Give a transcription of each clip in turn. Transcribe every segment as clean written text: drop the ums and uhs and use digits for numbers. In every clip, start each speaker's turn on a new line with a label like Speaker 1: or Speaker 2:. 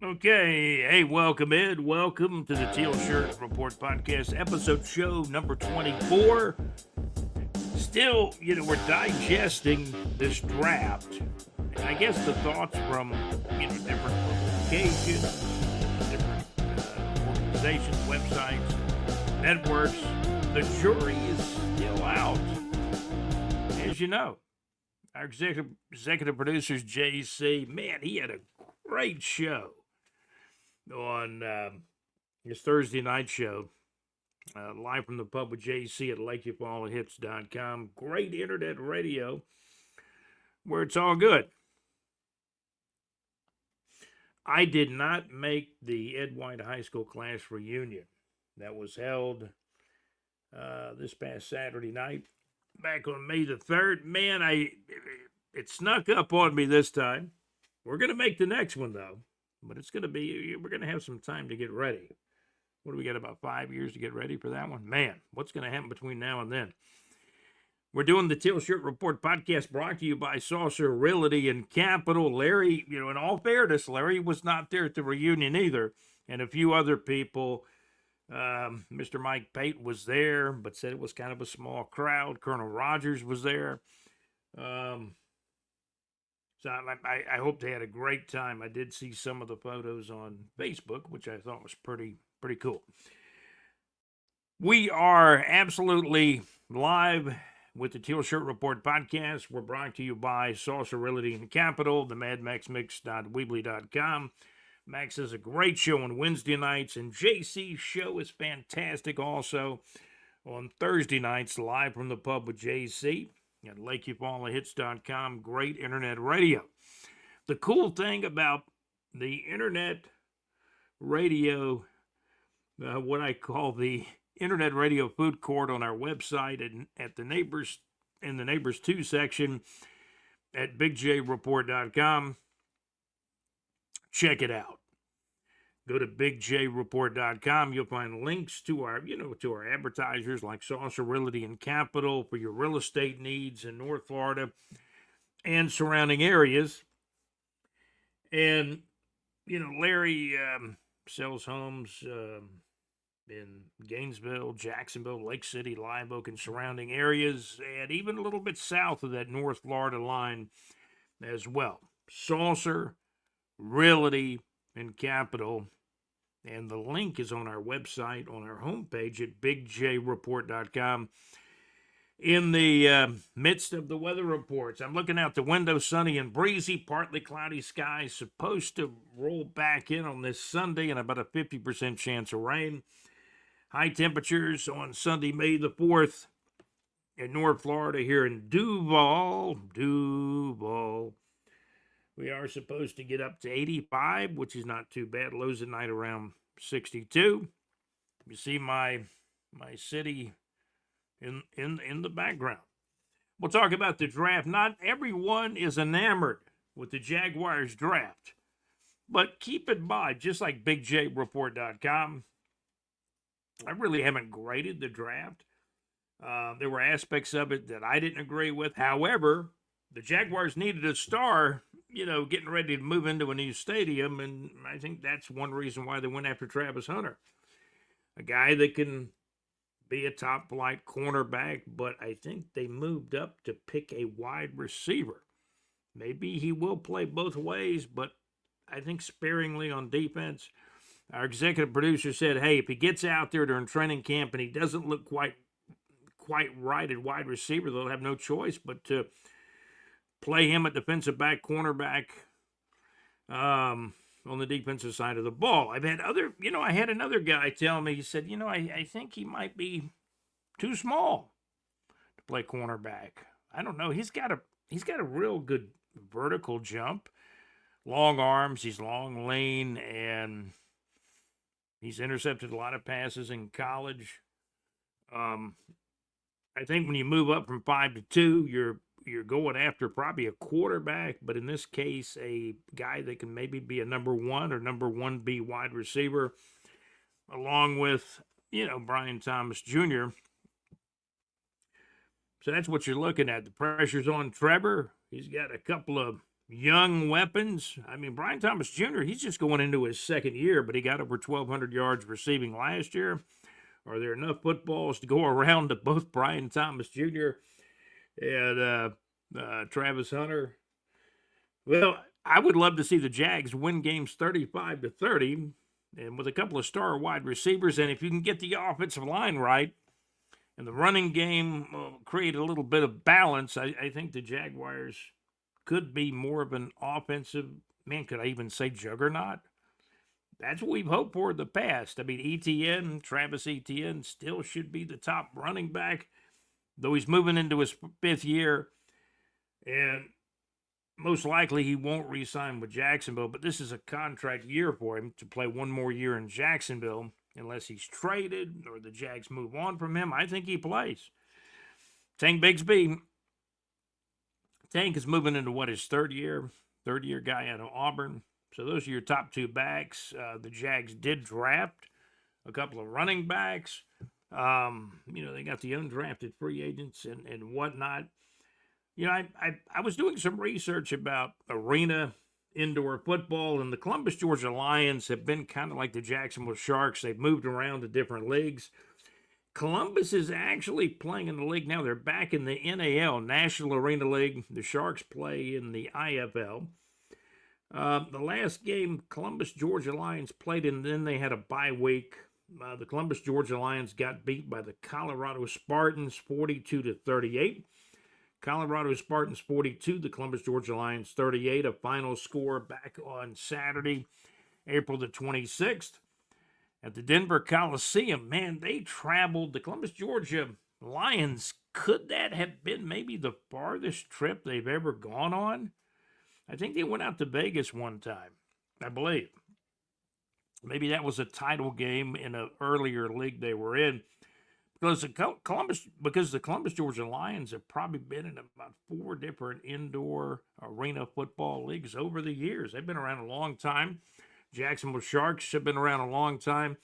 Speaker 1: Okay, hey, welcome Ed. Welcome to the Teal Shirt Report podcast, episode show number 24. Still, we're digesting this draft. And I guess the thoughts from, different publications, different organizations, websites, networks. The jury is still out. As you know, our executive producer's JC, man, he had a great show on his Thursday night show, live from the pub with JC at LakeUpAllHits.com. Great internet radio where it's all good. I did not make the Ed White High School class reunion that was held this past Saturday night, back on May the 3rd. Man, it snuck up on me this time. We're going to make the next one, though. But we're going to have some time to get ready. What do we got, about 5 years to get ready for that one? Man, what's going to happen between now and then? We're doing the Teal Shirt Report podcast brought to you by Saucer Realty and Capital. Larry, in all fairness, Larry was not there at the reunion either. And a few other people. Mr. Mike Pate was there, but said it was kind of a small crowd. Colonel Rogers was there. So I hope they had a great time. I did see some of the photos on Facebook, which I thought was pretty cool. We are absolutely live with the Teal Shirt Report podcast. We're brought to you by Saucer Realty and Capital, the MadMaxMix.weebly.com. Max has a great show on Wednesday nights, and JC's show is fantastic also on Thursday nights, live from the pub with JC. At LakeUpAllHits.com, great internet radio. The cool thing about the internet radio, what I call the internet radio food court on our website and at the Neighbors, in the Neighbors 2 section at BigJReport.com, check it out. Go to BigJReport.com. You'll find links to our advertisers like Saucer Realty and Capital for your real estate needs in North Florida and surrounding areas. And, Larry sells homes in Gainesville, Jacksonville, Lake City, Live Oak, and surrounding areas, and even a little bit south of that North Florida line as well. Saucer Realty and Capital. And the link is on our website, on our homepage at bigjreport.com. In the midst of the weather reports, I'm looking out the window, sunny and breezy, partly cloudy skies, supposed to roll back in on this Sunday, and about a 50% chance of rain. High temperatures on Sunday, May the 4th, in North Florida, here in Duval. We are supposed to get up to 85, which is not too bad. Lows at night around 62. You see my city in the background. We'll talk about the draft. Not everyone is enamored with the Jaguars draft. But keep in mind, just like BigJReport.com, I really haven't graded the draft. There were aspects of it that I didn't agree with. However, the Jaguars needed a star, getting ready to move into a new stadium, and I think that's one reason why they went after Travis Hunter. A guy that can be a top-flight cornerback, but I think they moved up to pick a wide receiver. Maybe he will play both ways, but I think sparingly on defense. Our executive producer said, hey, if he gets out there during training camp and he doesn't look quite right at wide receiver, they'll have no choice but to play him at defensive back, cornerback, on the defensive side of the ball. I had another guy tell me, he said, I think he might be too small to play cornerback. I don't know. He's got a real good vertical jump, long arms. He's long, lean, and he's intercepted a lot of passes in college. I think when you move up from 5 to 2, you're going after probably a quarterback, but in this case, a guy that can maybe be a number 1 or number 1B wide receiver, along with, Brian Thomas Jr. So that's what you're looking at. The pressure's on Trevor. He's got a couple of young weapons. I mean, Brian Thomas Jr., he's just going into his second year, but he got over 1,200 yards receiving last year. Are there enough footballs to go around to both Brian Thomas Jr. and Travis Hunter? Well, I would love to see the Jags win games 35-30, and with a couple of star wide receivers, and if you can get the offensive line right and the running game create a little bit of balance, I think the Jaguars could be more of an offensive, man, could I even say juggernaut? That's what we've hoped for in the past. I mean, Travis Etienne, still should be the top running back, though he's moving into his fifth year. And most likely he won't re-sign with Jacksonville, but this is a contract year for him to play one more year in Jacksonville. Unless he's traded or the Jags move on from him, I think he plays. Tank Bigsby. Tank is moving into his third year guy out of Auburn. So those are your top two backs. The Jags did draft a couple of running backs. They got the undrafted free agents and whatnot. I was doing some research about arena indoor football, and the Columbus, Georgia Lions have been kind of like the Jacksonville Sharks. They've moved around to different leagues. Columbus is actually playing in the league now. They're back in the NAL, National Arena League. The Sharks play in the IFL. The last game Columbus, Georgia Lions played in, then they had a bye week. The Columbus, Georgia Lions got beat by the Colorado Spartans 42-38. Colorado Spartans 42, the Columbus, Georgia Lions 38. A final score back on Saturday, April the 26th. At the Denver Coliseum, man, they traveled. The Columbus, Georgia Lions, could that have been maybe the farthest trip they've ever gone on? I think they went out to Vegas one time, I believe. Maybe that was a title game in an earlier league they were in. Because the Columbus, Georgia Lions have probably been in about 4 different indoor arena football leagues over the years. They've been around a long time. Jacksonville Sharks have been around a long time.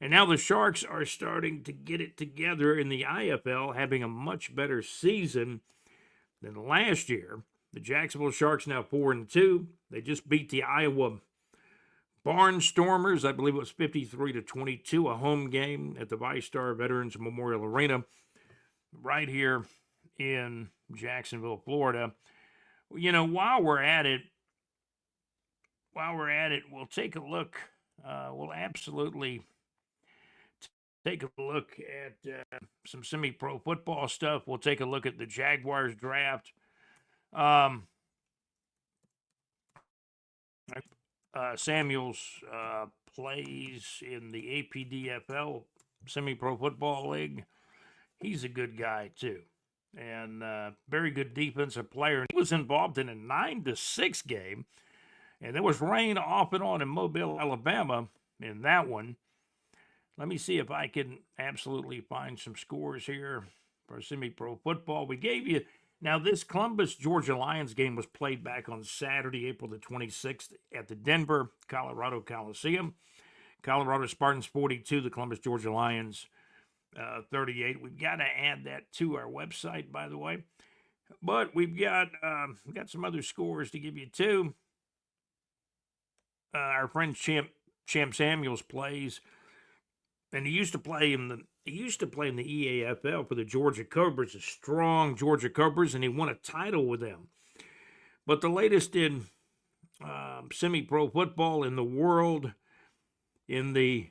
Speaker 1: And now the Sharks are starting to get it together in the IFL, having a much better season than last year. The Jacksonville Sharks now 4-2. They just beat the Iowa Barnstormers. I believe it was 53-22, a home game at the VyStar Veterans Memorial Arena right here in Jacksonville, Florida. While we're at it, we'll take a look. We'll absolutely take a look at some semi-pro football stuff. We'll take a look at the Jaguars draft. Samuels plays in the APDFL Semi-Pro Football League. He's a good guy, too. And very good defensive player. He was involved in a 9-6 game. And there was rain off and on in Mobile, Alabama in that one. Let me see if I can absolutely find some scores here for semi-pro football. We gave you... Now, this Columbus, Georgia Lions game was played back on Saturday, April the 26th at the Denver, Colorado Coliseum. Colorado Spartans 42, the Columbus, Georgia Lions 38. We've got to add that to our website, by the way. But we've got some other scores to give you, too. Our friend Champ Samuels plays, and he used to play in the EAFL for the Georgia Cobras, the strong Georgia Cobras, and he won a title with them. But the latest in semi-pro football in the world, in the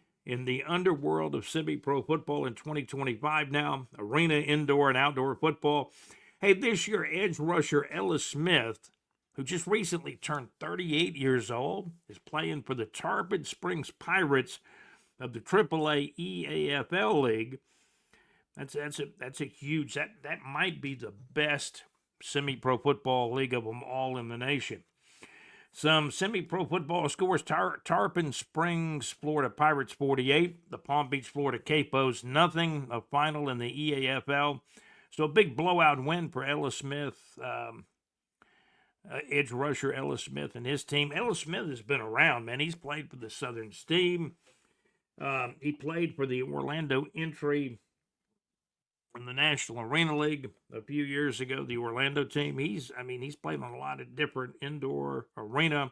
Speaker 1: underworld of semi-pro football in 2025 now, arena, indoor, and outdoor football. Hey, this year, edge rusher Ellis Smith, who just recently turned 38 years old, is playing for the Tarpon Springs Pirates of the AAA EAFL League. That's a huge, that might be the best semi-pro football league of them all in the nation. Some semi-pro football scores: Tarpon Springs, Florida Pirates 48, the Palm Beach, Florida Capos nothing, a final in the EAFL. So a big blowout win for Ellis Smith, edge rusher Ellis Smith and his team. Ellis Smith has been around, man. He's played for the Southern Steam. He played for the Orlando Entry in the National Arena League a few years ago, the Orlando team. He's played on a lot of different indoor, arena,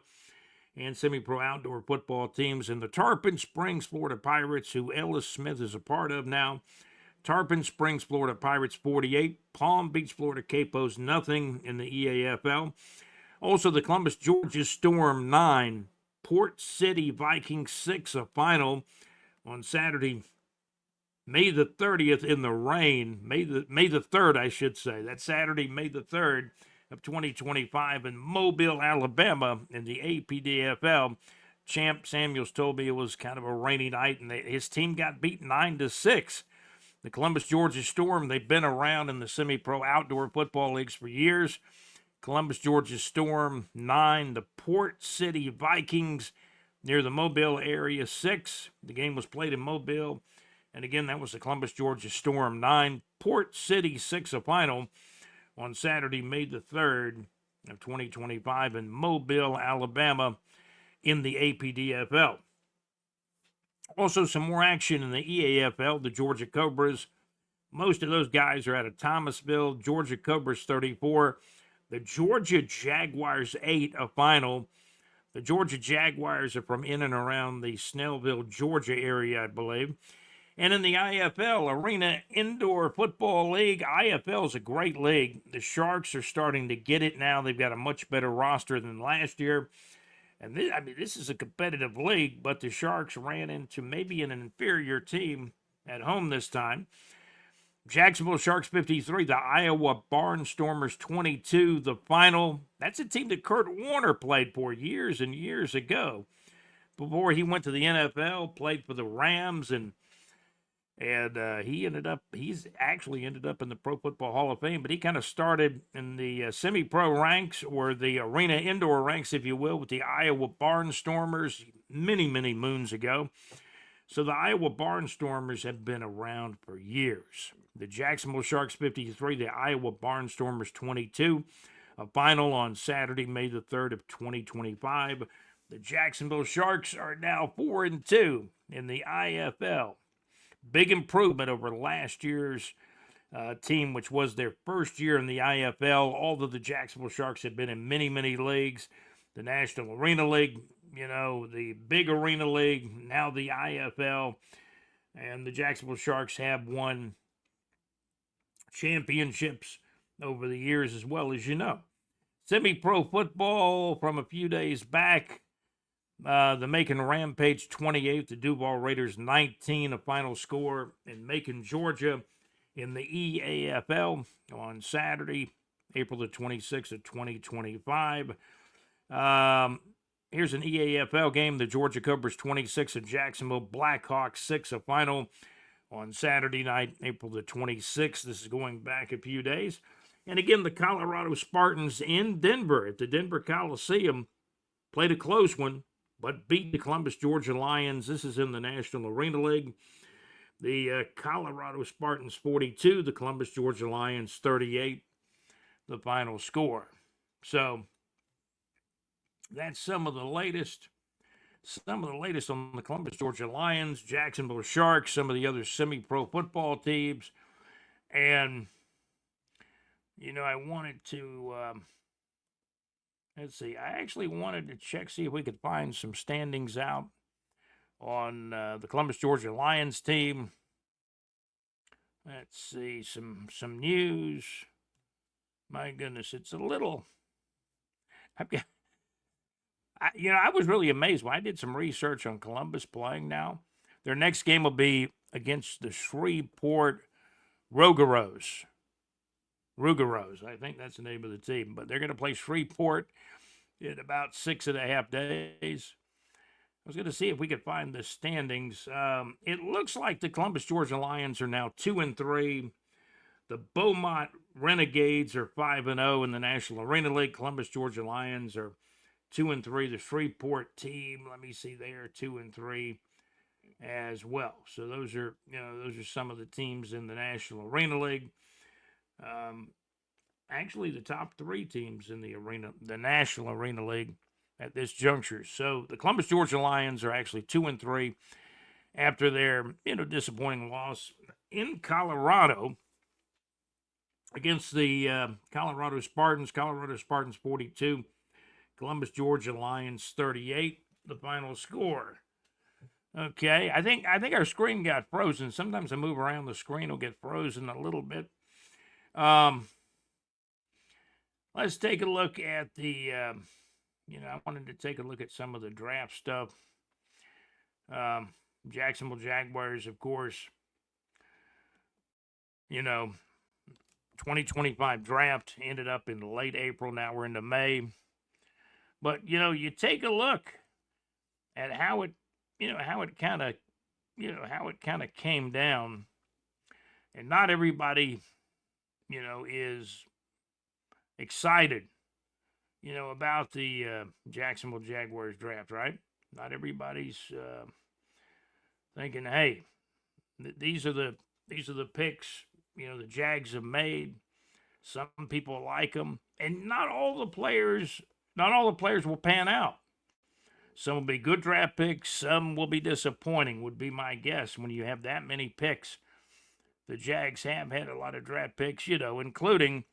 Speaker 1: and semi-pro outdoor football teams. And the Tarpon Springs, Florida Pirates, who Ellis Smith is a part of now. Tarpon Springs, Florida Pirates 48. Palm Beach, Florida Capos nothing in the EAFL. Also, the Columbus, Georgia Storm 9. Port City Vikings 6, a final on Saturday, May the 30th in the rain. May the 3rd, I should say. That's Saturday, May the 3rd of 2025 in Mobile, Alabama in the APDFL. Champ Samuels told me it was kind of a rainy night, and his team got beat 9-6. The Columbus, Georgia Storm, they've been around in the semi-pro outdoor football leagues for years. Columbus, Georgia Storm 9, the Port City Vikings near the Mobile area 6. The game was played in Mobile. And again, that was the Columbus, Georgia Storm 9, Port City 6, a final on Saturday, May the 3rd of 2025 in Mobile, Alabama in the APDFL. Also, some more action in the EAFL, the Georgia Cobras. Most of those guys are out of Thomasville. Georgia Cobras 34. The Georgia Jaguars 8, a final. The Georgia Jaguars are from in and around the Snellville, Georgia area, I believe. And in the IFL, Arena Indoor Football League, IFL is a great league. The Sharks are starting to get it now. They've got a much better roster than last year. And this is a competitive league, but the Sharks ran into maybe an inferior team at home this time. Jacksonville Sharks 53, the Iowa Barnstormers 22, the final. That's a team that Kurt Warner played for years and years ago. Before he went to the NFL, played for the Rams, and he's actually ended up in the Pro Football Hall of Fame, but he kind of started in the semi-pro ranks, or the arena indoor ranks, if you will, with the Iowa Barnstormers many, many moons ago. So the Iowa Barnstormers have been around for years. The Jacksonville Sharks 53, the Iowa Barnstormers 22, a final on Saturday, May the 3rd of 2025. The Jacksonville Sharks are now 4-2 in the IFL. Big improvement over last year's team, which was their first year in the IFL. Although the Jacksonville Sharks have been in many, many leagues, the National Arena League, the Big Arena League, now the IFL, and the Jacksonville Sharks have won championships over the years as well, as you know. Semi-pro football from a few days back. The Macon Rampage 28, the Duval Raiders 19, a final score in Macon, Georgia in the EAFL on Saturday, April the 26th of 2025. Here's an EAFL game, the Georgia Cobras 26 and Jacksonville Blackhawks 6, a final on Saturday night, April the 26th. This is going back a few days. And again, the Colorado Spartans in Denver at the Denver Coliseum played a close one, but beat the Columbus, Georgia Lions. This is in the National Arena League. The Colorado Spartans 42, the Columbus, Georgia Lions 38, the final score. So that's some of the latest on the Columbus, Georgia Lions, Jacksonville Sharks, some of the other semi-pro football teams. And, I wanted to... let's see. I actually wanted to see if we could find some standings out on the Columbus, Georgia Lions team. Let's see some news. My goodness, it's a little. I was really amazed when I did some research on Columbus playing now. Their next game will be against the Shreveport Rougarous. I think that's the name of the team, but they're going to play Shreveport in about 6.5 days. I was going to see if we could find the standings. It looks like the Columbus, Georgia Lions are now 2-3. The Beaumont Renegades are 5-0 in the National Arena League. Columbus, Georgia Lions are 2-3. The Shreveport team, let me see, they are 2-3 as well. So those are some of the teams in the National Arena League. Actually, the top 3 teams in the National Arena League at this juncture. So the Columbus, Georgia Lions are actually 2-3 after their disappointing loss in Colorado against the Colorado Spartans. Colorado Spartans 42, Columbus, Georgia Lions 38. The final score. Okay, I think our screen got frozen. Sometimes I move around, the screen will get frozen a little bit. Let's take a look at the. I wanted to take a look at some of the draft stuff. Jacksonville Jaguars, of course. 2025 draft ended up in late April. Now we're into May. But you take a look at how it kind of came down, and not everybody is excited about the Jacksonville Jaguars draft, right? Not everybody's thinking, hey, these are the picks the Jags have made. Some people like them, and not all the players will pan out. Some will be good draft picks. Some will be disappointing, would be my guess. When you have that many picks, the Jags have had a lot of draft picks, including,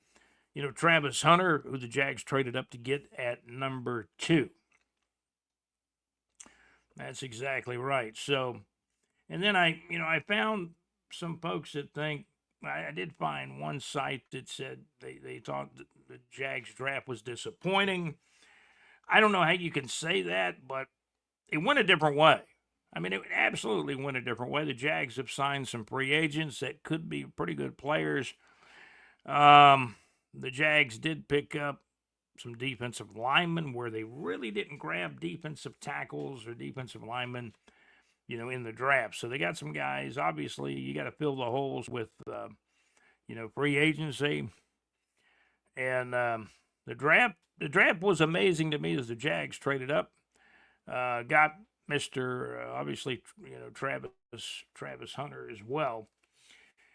Speaker 1: Travis Hunter, who the Jags traded up to get at number 2. That's exactly right. So, and then I found some folks that think, I did find one site that said they thought the Jags draft was disappointing. I don't know how you can say that, but it went a different way. I mean, it absolutely went a different way. The Jags have signed some free agents that could be pretty good players. The Jags did pick up some defensive linemen where they really didn't grab defensive tackles or defensive linemen, in the draft. So they got some guys. Obviously, you got to fill the holes with, free agency. And the draft was amazing to me as the Jags traded up. Got Mr. Obviously, Travis Hunter as well.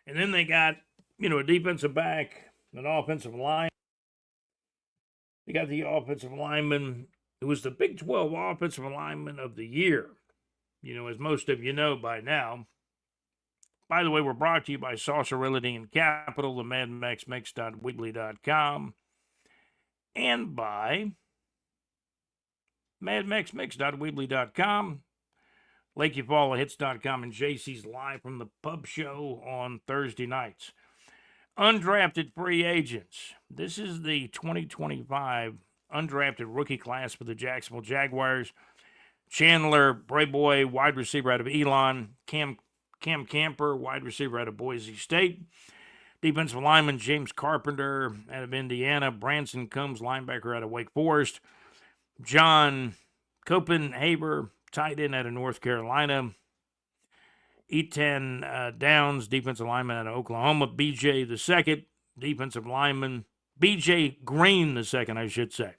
Speaker 1: And then they got, a defensive back, an offensive line. They got the offensive lineman who was the Big 12 Offensive Lineman of the Year. As most of you know by now. By the way, we're brought to you by Saucer Realty and Capital, the MadMaxMix.weebly.com, and by MadMaxMix.weebly.com, LakeyFallHits.com, and JC's Live from the Pub Show on Thursday nights. Undrafted free agents. This is the 2025 undrafted rookie class for the Jacksonville Jaguars. Chandler Brayboy, wide receiver out of Elon. Cam Camper, wide receiver out of Boise State. Defensive lineman James Carpenter out of Indiana. Branson Combs, linebacker out of Wake Forest. John Copenhaver, tight end out of North Carolina. Etan Downs, defensive lineman out of Oklahoma. BJ the second, defensive lineman. BJ Green the second, I should say.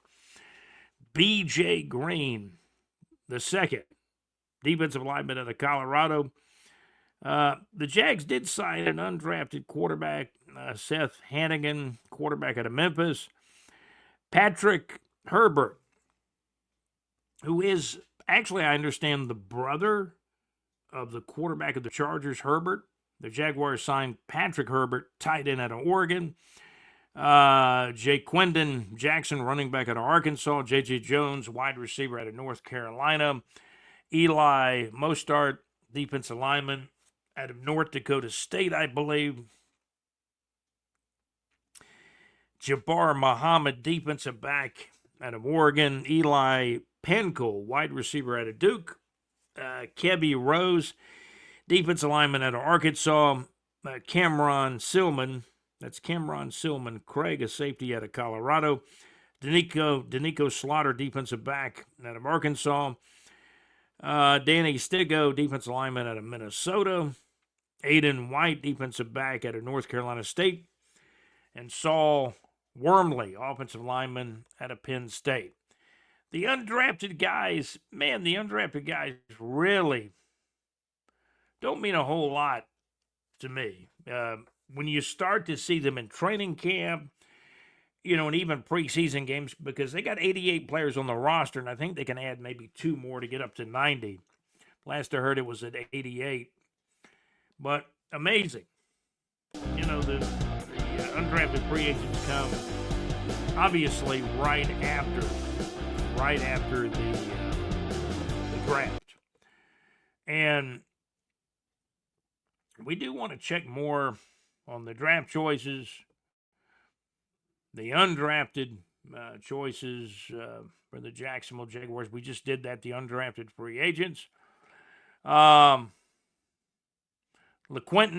Speaker 1: BJ Green the second, defensive lineman out of Colorado. The Jags did sign an undrafted quarterback, Seth Hannigan, quarterback out of Memphis. Patrick Herbert, who is actually, I understand, the brother of the quarterback of the Chargers, Herbert. The Jaguars signed Patrick Herbert, tight end out of Oregon. Jaquindon Jackson, running back out of Arkansas. J.J. Jones, wide receiver out of North Carolina. Eli Mostert, defensive lineman out of North Dakota State, I believe. Jabbar Muhammad, defensive back out of Oregon. Eli Penkel, wide receiver out of Duke. Kebby Rose, defensive lineman out of Arkansas. Cameron Silman, that's Cameron Silman Craig, a safety out of Colorado. Danico Slaughter, defensive back out of Arkansas. Danny Stigo, defensive lineman out of Minnesota. Aiden White, defensive back out of North Carolina State. And Saul Wormley, offensive lineman out of Penn State. The undrafted guys, really don't mean a whole lot to me. When you start to see them in training camp, and even preseason games, because they got 88 players on the roster, and I think they can add maybe 2 more to get up to 90. Last I heard, it was at 88. But amazing. The undrafted free agents come obviously right after the draft. And we do want to check more on the draft choices, the undrafted choices for the Jacksonville Jaguars. We just did that, the undrafted free agents. LaQuentin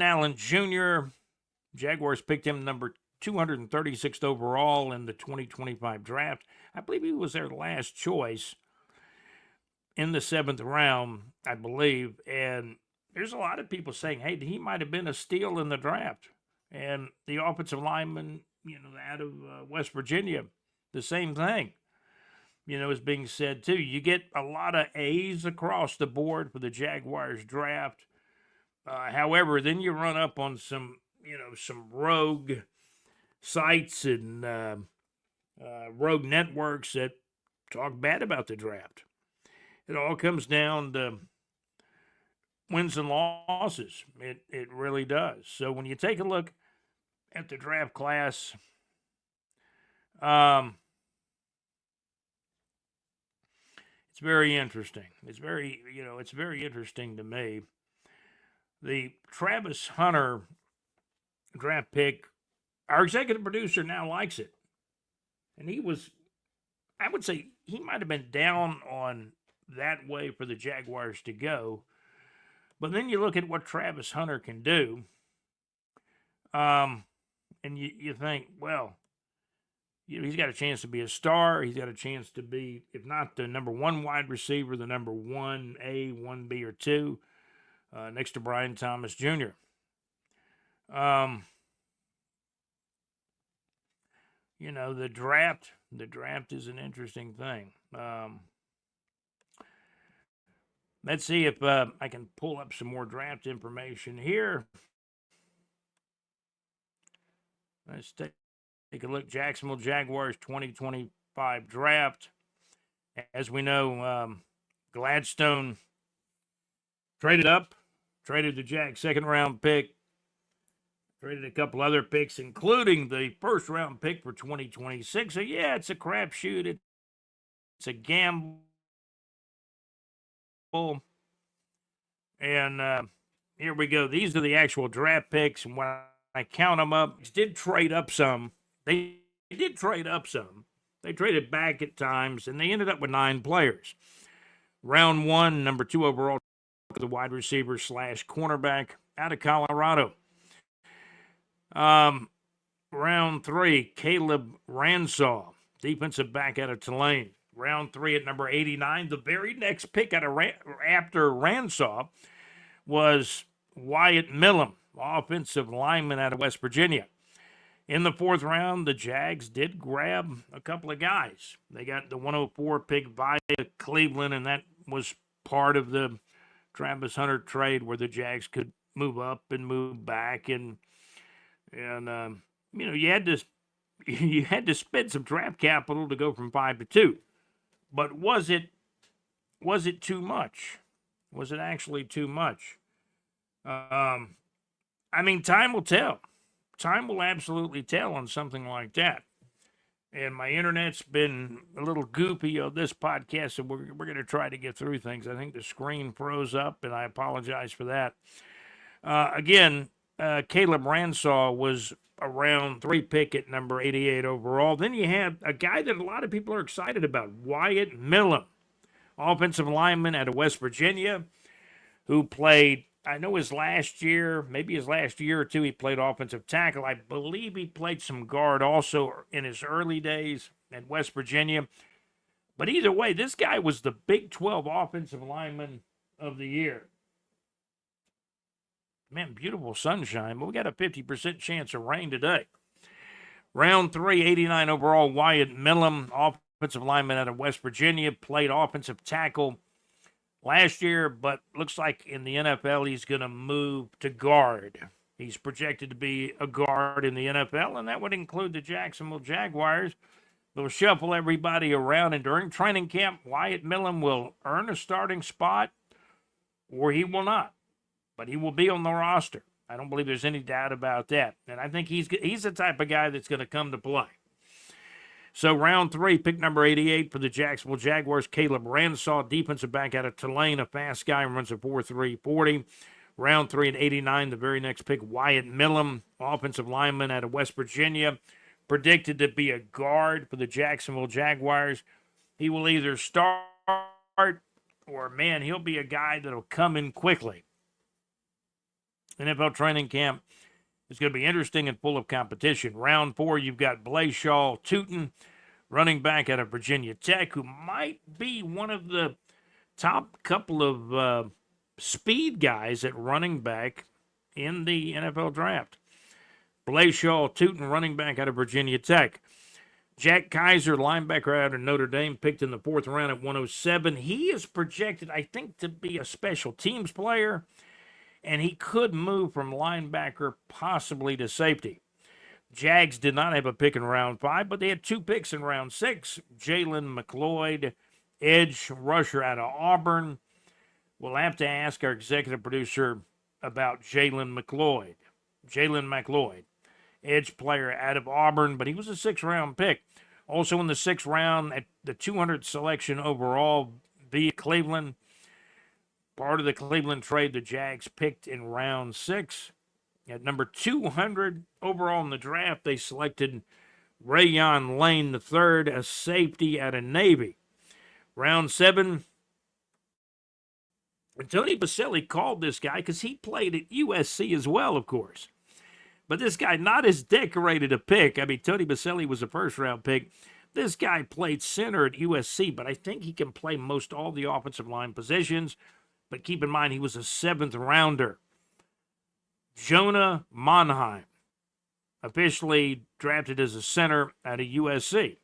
Speaker 1: Allen Jr., Jaguars picked him number 236th overall in the 2025 draft. I believe he was their last choice in the 7th round, I believe. And there's a lot of people saying, hey, he might have been a steal in the draft. And the offensive lineman, out of West Virginia, the same thing, is being said too. You get a lot of A's across the board for the Jaguars draft. However, then you run up on some rogue sites and rogue networks that talk bad about the draft. It all comes down to wins and losses. It really does. So when you take a look at the draft class, it's very interesting. It's very interesting to me. The Travis Hunter draft pick, our executive producer now likes it. And I would say he might have been down on that way for the Jaguars to go. But then you look at what Travis Hunter can do, and you think, well, he's got a chance to be a star. He's got a chance to be, if not the number one wide receiver, the number 1A, 1B, or 2, next to Brian Thomas Jr. The draft is an interesting thing. Let's see if I can pull up some more draft information here. Let's take a look. Jacksonville Jaguars 2025 draft. As we know, Gladstone traded the Jags second round pick, traded a couple other picks, including the first round pick for 2026. So yeah, it's a crapshoot. It's a gamble. And here we go. These are the actual draft picks. And when I count them up, they did trade up some. They traded back at times, and they ended up with 9 players. Round 1, number 2 overall, the wide receiver / cornerback out of Colorado. Round 3, Caleb Ransaw, defensive back out of Tulane. Round 3 at number 89. The very next pick after Ransaw was Wyatt Millam, offensive lineman out of West Virginia. In the 4th round, the Jags did grab a couple of guys. They got the 104 pick via Cleveland, and that was part of the Travis Hunter trade where the Jags could move up and move back, and you had to spend some draft capital to go from 5 to 2. But was it too much? Was it actually too much? Time will tell. Time will absolutely tell on something like that. And my internet's been a little goofy on this podcast, so we're going to try to get through things. I think the screen froze up, and I apologize for that. Caleb Ransaw was a round 3 pick at number 88 overall. Then you have a guy that a lot of people are excited about, Wyatt Millam, offensive lineman out of West Virginia, who played, I know his last year or two, he played offensive tackle. I believe he played some guard also in his early days at West Virginia. But either way, this guy was the Big 12 offensive lineman of the year. Man, beautiful sunshine, but we got a 50% chance of rain today. Round 3, 89 overall, Wyatt Millam, offensive lineman out of West Virginia, played offensive tackle last year, but looks like in the NFL he's going to move to guard. He's projected to be a guard in the NFL, and that would include the Jacksonville Jaguars. They'll shuffle everybody around, and during training camp, Wyatt Millam will earn a starting spot, or he will not. But he will be on the roster. I don't believe there's any doubt about that. And I think he's the type of guy that's going to come to play. So round 3, pick number 88 for the Jacksonville Jaguars, Caleb Ransaw, defensive back out of Tulane, a fast guy, runs a 4.3 40. Round 3 at 89, the very next pick, Wyatt Millum, offensive lineman out of West Virginia, predicted to be a guard for the Jacksonville Jaguars. He will either start or, man, he'll be a guy that'll come in quickly. NFL training camp is going to be interesting and full of competition. Round 4, you've got Blaishaw Tootin, running back out of Virginia Tech, who might be one of the top couple of speed guys at running back in the NFL draft. Blaishaw Tootin, running back out of Virginia Tech. Jack Kaiser, linebacker out of Notre Dame, picked in the 4th round at 107. He is projected, I think, to be a special teams player, and he could move from linebacker possibly to safety. Jags did not have a pick in round 5, but they had 2 picks in round 6. Jalen McLeod, edge rusher out of Auburn. We'll have to ask our executive producer about Jalen McLeod, edge player out of Auburn, but he was a 6th-round pick. Also in the 6th round, at the 200 selection overall via Cleveland, part of the Cleveland trade, the Jags picked in round 6. At number 200 overall in the draft, they selected Rayon Lane III, a safety out of Navy. Round 7, Tony Baselli called this guy because he played at USC as well, of course. But this guy, not as decorated a pick. I mean, Tony Baselli was a 1st-round pick. This guy played center at USC, but I think he can play most all the offensive line positions. But keep in mind, he was a 7th-rounder. Jonah Monheim, officially drafted as a center out of USC.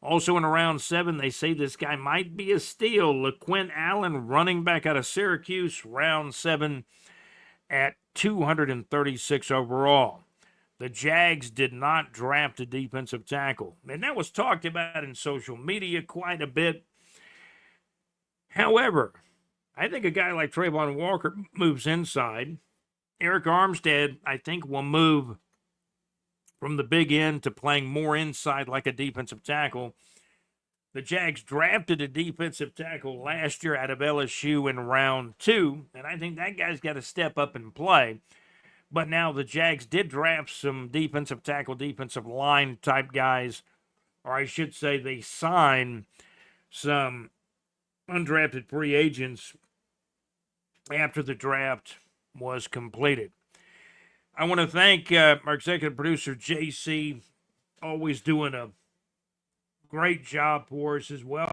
Speaker 1: Also in round 7, they say this guy might be a steal. LaQuint Allen, running back out of Syracuse, round 7 at 236 overall. The Jags did not draft a defensive tackle, and that was talked about in social media quite a bit. However, I think a guy like Trayvon Walker moves inside. Eric Armstead, I think, will move from the big end to playing more inside like a defensive tackle. The Jags drafted a defensive tackle last year out of LSU in round 2, and I think that guy's got to step up and play. But now the Jags did draft some defensive tackle, defensive line type guys, or I should say they signed some undrafted free agents after the draft was completed. I want to thank our executive producer, JC, always doing a great job for us as well.